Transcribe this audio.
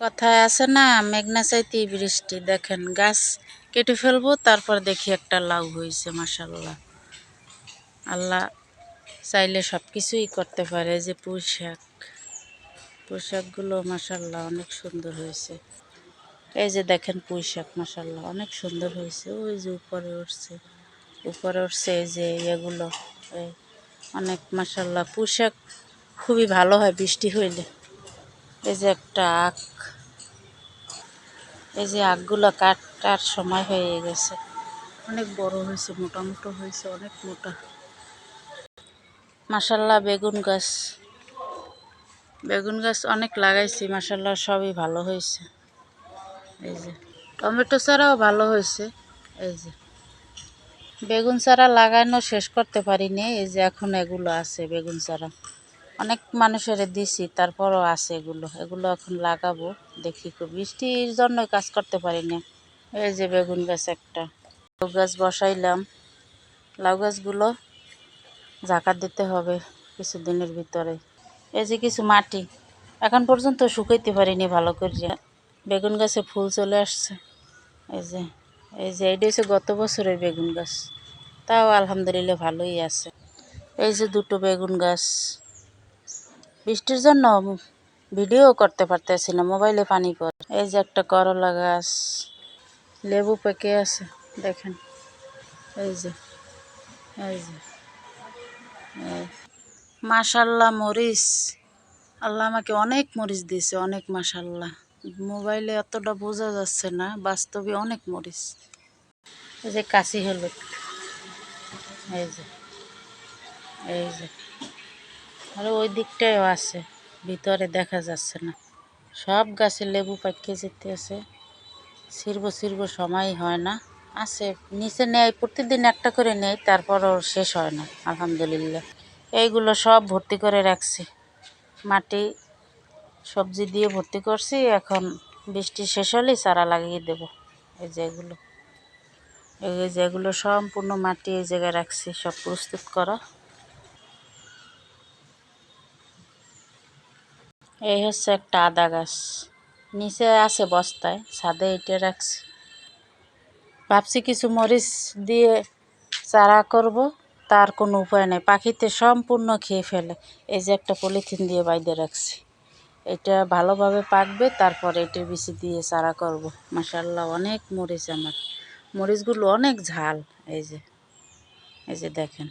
কথায় আছে না, মেঘনা চাইতেই বৃষ্টি। দেখেন গাছ কেটে ফেলবো, তারপর দেখি একটা লাউ হয়েছে। মাশাল্লাহ, আল্লাহ চাইলে সব কিছুই করতে পারে। যে পুঁইশাকগুলো মাশাল্লাহ অনেক সুন্দর হয়েছে। এই যে দেখেন পুঁইশাক মাশাল্লাহ অনেক সুন্দর হয়েছে। ওই যে উপরে উঠছে এই যে এগুলো অনেক মাশাল্লাহ। পুঁইশাক খুবই ভালো হয় বৃষ্টি হইলে। এই যে একটা আখ, এই যে আখগুলো কাটার সময় হয়ে গেছে। অনেক বড় হয়েছে, মোটামুটো হয়েছে, অনেক মোটা মাশাল্লাহ। বেগুন গাছ অনেক লাগাইছি মাশাল্লাহ, সবই ভালো হয়েছে। এই যে টমেটো চারাও ভালো হয়েছে। এই যে বেগুন চারা লাগানো শেষ করতে পারিনি। এই যে এখন এগুলো আছে বেগুন চারা, অনেক মানুষের দিছি, তারপরও আছে এগুলো এখন লাগাবো। দেখি বৃষ্টির জন্য কাজ করতে পারি না। এই যে বেগুন গাছ একটা, লাউ গাছ বসাইলাম। লাউ গাছগুলো ঝাঁকা দিতে হবে কিছুদিনের ভিতরে। এই যে কিছু মাটি এখন পর্যন্ত শুকাইতে পারিনি ভালো করে। বেগুন গাছে ফুল চলে আসছে। এই যে এইটা হচ্ছে গত বছরের বেগুন গাছ, তাও আলহামদুলিল্লাহ ভালোই আছে। এই যে দুটো বেগুন গাছ। বৃষ্টির জন্য ভিডিও করতে পারতেছি না, মোবাইলে পানি পড়ে। এই যে একটা করলা গাছ, লেবু পেকে আছে দেখেন। এই যে মাশাল্লাহ মরিচ, আল্লাহ আমাকে অনেক মরিচ দিয়েছে, অনেক মাশাল্লাহ। মোবাইলে অতটা বোঝা যাচ্ছে না, বাস্তবে অনেক মরিচ। এই যে কাশি হলুদ, এই যে আর ওই দিকটাও আছে, ভিতরে দেখা যাচ্ছে না। সব গাছে লেবু পাকিয়ে যেতে আছে, ছিড়বো সময় হয় না। আছে নিচে নেয়, প্রতিদিন একটা করে নেয়, তারপরও শেষ হয় না আলহামদুলিল্লাহ। এইগুলো সব ভর্তি করে রাখছি, মাটি সবজি দিয়ে ভর্তি করছি। এখন বৃষ্টি শেষ হলেই চারা লাগিয়ে দেব। এই যে এগুলো সম্পূর্ণ মাটি এই জায়গায় রাখছি, সব প্রস্তুত করা। এই হচ্ছে একটা আদা গাছ, নিচে আছে বস্তায়, ছাদে এটা রাখছি। ভাবছি কিছু মরিচ দিয়ে চারা করব, তার কোনো উপায় নেই, পাখিতে সম্পূর্ণ খেয়ে ফেলে। এই যে একটা পলিথিন দিয়ে বাইরে রাখছি, এটা ভালোভাবে পাকবে, তারপরে এটার বিচি দিয়ে চারা করব। মাশাল্লাহ অনেক মরিচ, আমার মরিচগুলো অনেক ঝাল। এই যে দেখেন।